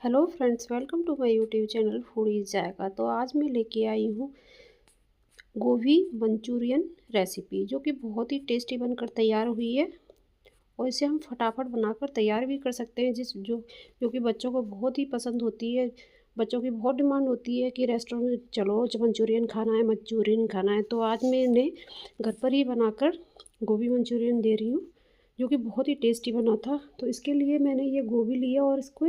Hello friends, welcome to my YouTube channel foodies Zaika. तो आज मैं लेके आई हूँ गोभी मंचूरियन रेसिपी, जो कि बहुत ही टेस्टी बनकर तैयार हुई है। और इसे हम फटाफट बनाकर तैयार भी कर सकते हैं, जो कि बच्चों को बहुत ही पसंद होती है। बच्चों की बहुत डिमांड होती है कि रेस्टोरेंट में चलो मंचूरियन खाना है, मंचूरियन खाना है। तो आज मैं इन्हें घर पर ही बनाकर गोभी मंचूरियन दे रही हूँ, जो कि बहुत ही टेस्टी बना था। तो इसके लिए मैंने ये गोभी लिया और इसको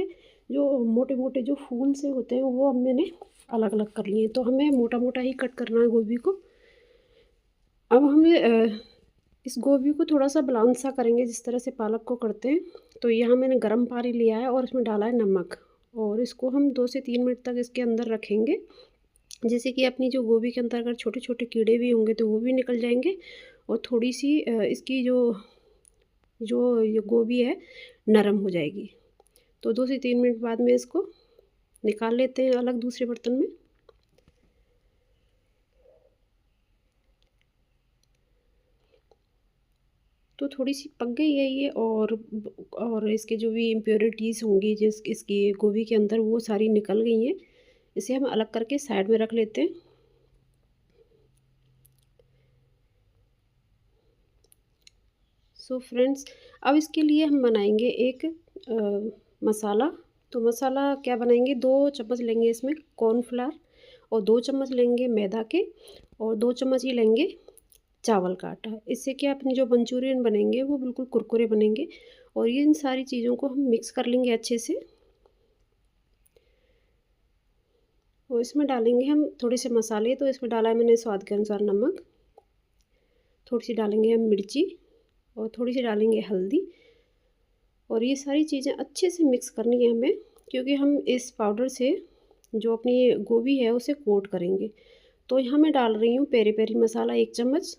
जो मोटे मोटे जो फूल से होते हैं वो अब मैंने अलग अलग कर लिए। तो हमें मोटा मोटा ही कट करना है गोभी को। अब हमें इस गोभी को थोड़ा सा ब्राउन सा करेंगे, जिस तरह से पालक को करते हैं। तो यहाँ मैंने गर्म पानी लिया है और इसमें डाला है नमक, और इसको हम 2 से 3 मिनट तक इसके अंदर रखेंगे, जैसे कि अपनी जो गोभी के अंदर अगर छोटे छोटे कीड़े भी होंगे तो वो भी निकल जाएंगे। और थोड़ी सी इसकी जो जो ये गोभी है नरम हो जाएगी। तो 2 से 3 मिनट बाद में इसको निकाल लेते हैं अलग दूसरे बर्तन में। तो थोड़ी सी पक गई है ये, और इसके जो भी इम्प्योरिटीज़ होंगी जिस इसकी गोभी के अंदर वो सारी निकल गई हैं। इसे हम अलग करके साइड में रख लेते हैं। सो फ्रेंड्स, अब इसके लिए हम बनाएंगे एक मसाला। तो मसाला क्या बनाएंगे, 2 चम्मच लेंगे इसमें कॉर्नफ्लावर, और 2 चम्मच लेंगे मैदा के, और 2 चम्मच ही लेंगे चावल का आटा। इससे क्या अपनी जो मंचूरियन बनेंगे वो बिल्कुल कुरकुरे बनेंगे। और ये इन सारी चीज़ों को हम मिक्स कर लेंगे अच्छे से। और इसमें डालेंगे हम थोड़े से मसाले। तो इसमें डाला है मैंने स्वाद के अनुसार नमक, थोड़ी सी डालेंगे हम मिर्ची, और थोड़ी सी डालेंगे हल्दी। और ये सारी चीज़ें अच्छे से मिक्स करनी है हमें, क्योंकि हम इस पाउडर से जो अपनी गोभी है उसे कोट करेंगे। तो यहाँ मैं डाल रही हूँ पेरी पेरी मसाला 1 चम्मच।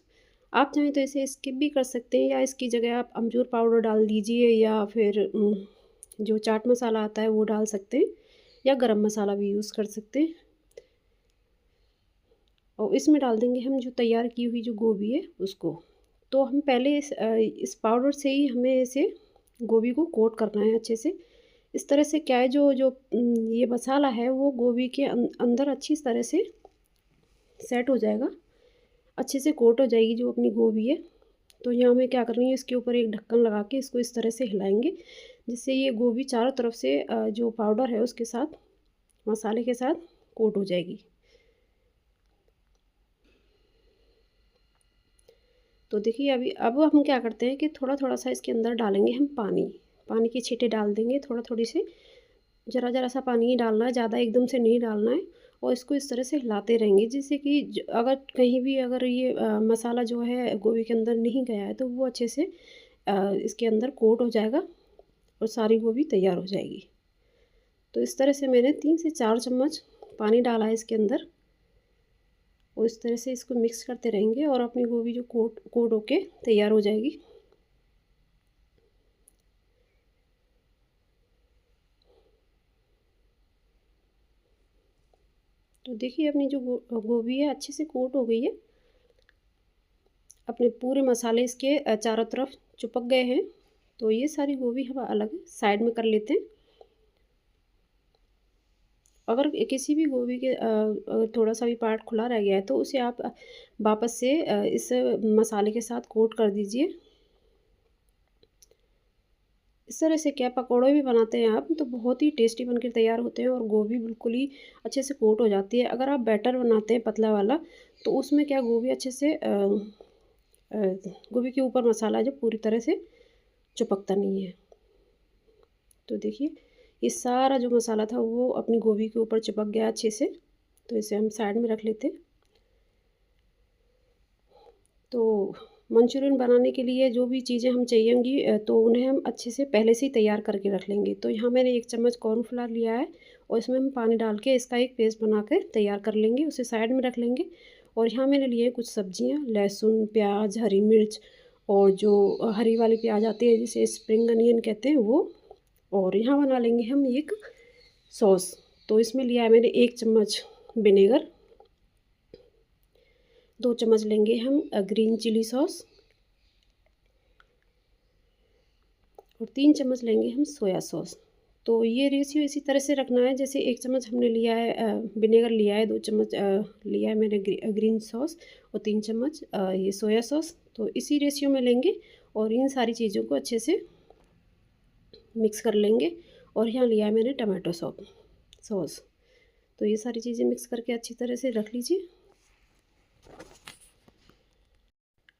आप चाहें तो इसे स्किप भी कर सकते हैं, या इसकी जगह आप अमचूर पाउडर डाल दीजिए, या फिर जो चाट मसाला आता है वो डाल सकते हैं, या गरम मसाला भी यूज़ कर सकते हैं। और इसमें डाल देंगे हम जो तैयार की हुई जो गोभी है उसको। तो हम पहले इस पाउडर से ही हमें इसे गोभी को कोट करना है अच्छे से। इस तरह से क्या है, जो जो ये मसाला है वो गोभी के अंदर अच्छी तरह से सेट हो जाएगा, अच्छे से कोट हो जाएगी जो अपनी गोभी है। तो यहाँ मैं क्या कर रही हूँ, इसके ऊपर एक ढक्कन लगा के इसको इस तरह से हिलाएंगे, जिससे ये गोभी चारों तरफ से जो पाउडर है उसके साथ, मसाले के साथ कोट हो जाएगी। तो देखिए अब हम क्या करते हैं कि थोड़ा थोड़ा सा इसके अंदर डालेंगे हम पानी। पानी की छींटे डाल देंगे, थोड़ा थोड़ी से, ज़रा ज़रा सा पानी ही डालना है, ज़्यादा एकदम से नहीं डालना है। और इसको इस तरह से हिलाते रहेंगे, जिससे कि अगर कहीं भी अगर ये मसाला जो है गोभी के अंदर नहीं गया है तो वो अच्छे से इसके अंदर कोट हो जाएगा, और सारी गोभी तैयार हो जाएगी। तो इस तरह से मैंने 3 से 4 चम्मच पानी डाला है इसके अंदर, और इस तरह से इसको मिक्स करते रहेंगे, और अपनी गोभी जो कोट कोट होके तैयार हो जाएगी। तो देखिए अपनी जो गोभी है अच्छे से कोट हो गई है, अपने पूरे मसाले इसके चारों तरफ चिपक गए हैं। तो ये सारी गोभी हम अलग साइड में कर लेते हैं। अगर किसी भी गोभी के अगर थोड़ा सा भी पार्ट खुला रह गया है तो उसे आप वापस से इस मसाले के साथ कोट कर दीजिए। इस तरह से क्या पकौड़े भी बनाते हैं आप तो बहुत ही टेस्टी बनकर तैयार होते हैं, और गोभी बिल्कुल ही अच्छे से कोट हो जाती है। अगर आप बैटर बनाते हैं पतला वाला, तो उसमें क्या गोभी अच्छे से गोभी के ऊपर मसाला जो पूरी तरह से चिपकता नहीं है। तो देखिए ये सारा जो मसाला था वो अपनी गोभी के ऊपर चिपक गया अच्छे से। तो इसे हम साइड में रख लेते हैं। तो मंचूरियन बनाने के लिए जो भी चीज़ें हम चाहिएंगी तो उन्हें हम अच्छे से पहले से ही तैयार करके रख लेंगे। तो यहाँ मैंने 1 चम्मच कॉर्नफ्लावर लिया है, और इसमें हम पानी डाल के इसका एक पेस्ट बना कर तैयार कर लेंगे, उसे साइड में रख लेंगे। और यहाँ मैंने लिए कुछ सब्जियाँ, लहसुन, प्याज, हरी मिर्च, और जो हरी वाली प्याज आती है जिसे स्प्रिंग अनियन कहते हैं वो। और यहाँ बना लेंगे हम एक सॉस। तो इसमें लिया है मैंने 1 चम्मच विनेगर, 2 चम्मच लेंगे हम ग्रीन चिली सॉस, और 3 चम्मच लेंगे हम सोया सॉस। तो ये रेशियो इसी तरह से रखना है, जैसे 1 चम्मच हमने लिया है विनेगर लिया है, 2 चम्मच लिया है मैंने ग्रीन सॉस और 3 चम्मच ये सोया सॉस। तो इसी रेशियो में लेंगे और इन सारी चीज़ों को अच्छे से मिक्स कर लेंगे। और यहाँ लिया है मैंने टमाटो सॉस। तो ये सारी चीज़ें मिक्स करके अच्छी तरह से रख लीजिए।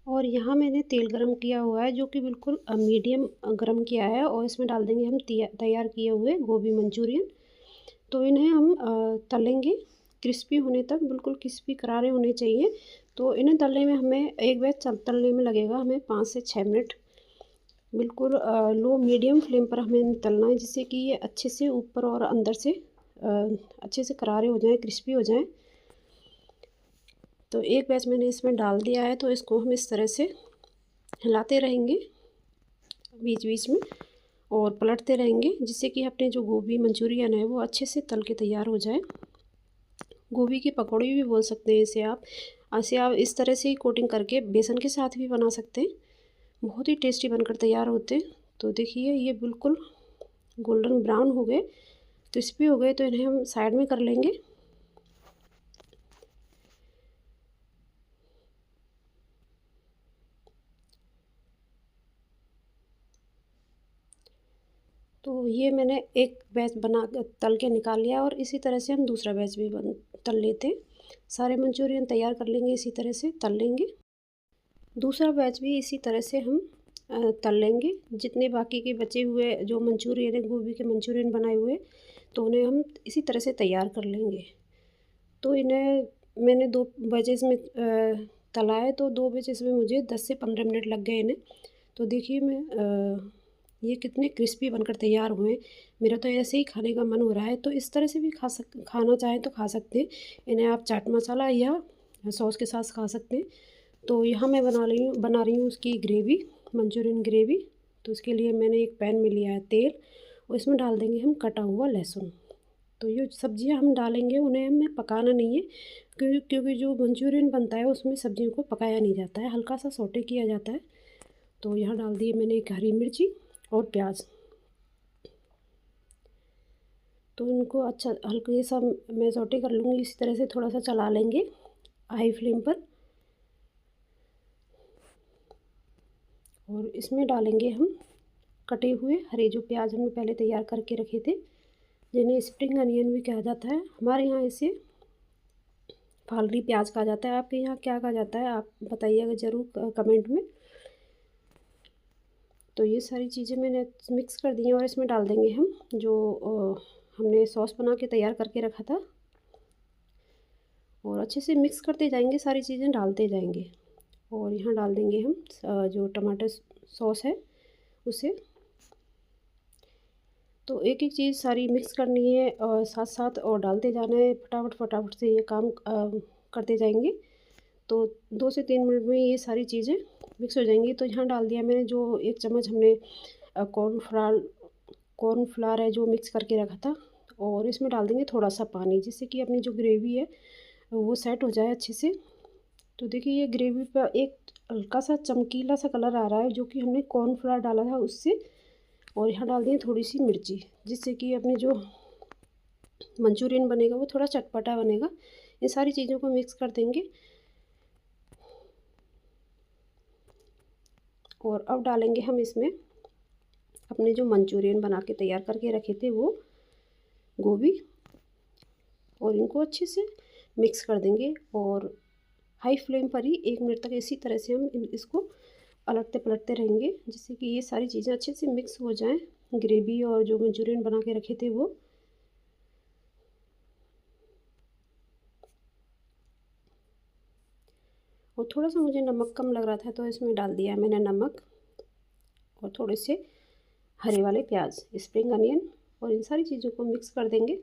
और यहाँ मैंने तेल गरम किया हुआ है, जो कि बिल्कुल मीडियम गरम किया है, और इसमें डाल देंगे हम तैयार किए हुए गोभी मंचूरियन। तो इन्हें हम तलेंगे क्रिस्पी होने तक, बिल्कुल क्रिस्पी करारे होने चाहिए। तो इन्हें तलने में हमें एक बैच तलने में लगेगा हमें 5 से 6 मिनट। बिल्कुल लो मीडियम फ्लेम पर हमें तलना है, जिससे कि ये अच्छे से ऊपर और अंदर से अच्छे से करारे हो जाएं, क्रिस्पी हो जाएं। तो एक बैच मैंने इसमें डाल दिया है, तो इसको हम इस तरह से हिलाते रहेंगे बीच बीच में और पलटते रहेंगे, जिससे कि अपने जो गोभी मंचूरियन है वो अच्छे से तल के तैयार हो जाए। गोभी की पकौड़ी भी बोल सकते हैं इसे आप। ऐसे आप इस तरह से ही कोटिंग करके बेसन के साथ भी बना सकते हैं, बहुत ही टेस्टी बनकर तैयार होते हैं। तो देखिए ये बिल्कुल गोल्डन ब्राउन हो गए, क्रिस्पी हो गए, तो इन्हें हम साइड में कर लेंगे। तो ये मैंने एक बैच बना तल के निकाल लिया, और इसी तरह से हम दूसरा बैच भी तल लेते हैं। सारे मंचूरियन तैयार कर लेंगे, इसी तरह से तल लेंगे। दूसरा बैच भी इसी तरह से हम तल लेंगे। जितने बाकी के बचे हुए जो मंचूरियन है, गोभी के मंचूरियन बनाए हुए, तो उन्हें हम इसी तरह से तैयार कर लेंगे। तो इन्हें मैंने 2 बैचेस में तला है, तो 2 बैचेस में मुझे 10 से 15 मिनट लग गए इन्हें। तो देखिए ये कितने क्रिस्पी बनकर तैयार हुए। मेरा तो ऐसे ही खाने का मन हो रहा है। तो इस तरह से भी खाना चाहें तो खा सकते हैं। इन्हें आप चाट मसाला या सॉस के साथ खा सकते हैं। तो यहाँ मैं बना रही हूँ उसकी ग्रेवी, मंचूरियन ग्रेवी। तो उसके लिए मैंने एक पैन में लिया है तेल, और इसमें डाल देंगे हम कटा हुआ लहसुन। तो ये सब्जियां हम डालेंगे, उन्हें हमें पकाना नहीं है, क्योंकि जो मंचूरियन बनता है उसमें सब्जियों को पकाया नहीं जाता है, हल्का सा सौटे किया जाता है। तो यहाँ डाल दिए मैंने एक हरी मिर्ची और प्याज। तो इनको अच्छा हल्के सा मैं सौटे कर लूँगी, इसी तरह से थोड़ा सा चला लेंगे हाई फ्लेम पर। और इसमें डालेंगे हम कटे हुए हरे जो प्याज हमने पहले तैयार करके रखे थे, जिन्हें स्प्रिंग अनियन भी कहा जाता है। हमारे यहाँ इसे फालरी प्याज कहा जाता है। आपके यहाँ क्या कहा जाता है आप बताइएगा ज़रूर कमेंट में। तो ये सारी चीज़ें मैंने मिक्स कर दी हैं, और इसमें डाल देंगे हम जो हमने सॉस बना के तैयार करके रखा था, और अच्छे से मिक्स करते जाएंगे, सारी चीज़ें डालते जाएंगे। और यहाँ डाल देंगे हम जो टमाटर सॉस है उसे। तो एक एक चीज़ सारी मिक्स करनी है और साथ साथ और डालते जाना है, फटाफट फटाफट से ये काम करते जाएंगे। तो 2 से 3 मिनट में ये सारी चीज़ें मिक्स हो जाएंगी। तो यहाँ डाल दिया मैंने जो 1 चम्मच हमने कॉर्नफ्लावर है जो मिक्स करके रखा था, और इसमें डाल देंगे थोड़ा सा पानी, जिससे कि अपनी जो ग्रेवी है वो सेट हो जाए अच्छे से। तो देखिए ये ग्रेवी पर एक हल्का सा चमकीला सा कलर आ रहा है, जो कि हमने कॉर्नफ्लावर डाला था उससे। और यहाँ डाल देंगे थोड़ी सी मिर्ची, जिससे कि अपने जो मंचूरियन बनेगा वो थोड़ा चटपटा बनेगा। इन सारी चीज़ों को मिक्स कर देंगे। और अब डालेंगे हम इसमें अपने जो मंचूरियन बना के तैयार करके रखे थे वो गोभी, और इनको अच्छे से मिक्स कर देंगे। और हाई फ्लेम पर ही 1 मिनट तक इसी तरह से हम इसको पलटते पलटते रहेंगे, जिससे कि ये सारी चीज़ें अच्छे से मिक्स हो जाएं, ग्रेवी और जो मंचूरियन बना के रखे थे वो। और थोड़ा सा मुझे नमक कम लग रहा था, तो इसमें डाल दिया मैंने नमक, और थोड़े से हरे वाले प्याज, स्प्रिंग अनियन, और इन सारी चीज़ों को मिक्स कर देंगे।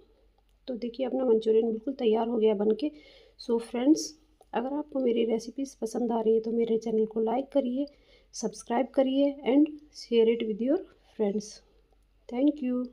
तो देखिए अपना मंचूरियन बिल्कुल तैयार हो गया बनके। सो फ्रेंड्स, अगर आपको मेरी रेसिपीज़ पसंद आ रही है तो मेरे चैनल को लाइक करिए, सब्सक्राइब करिए, and share it with your friends. Thank you.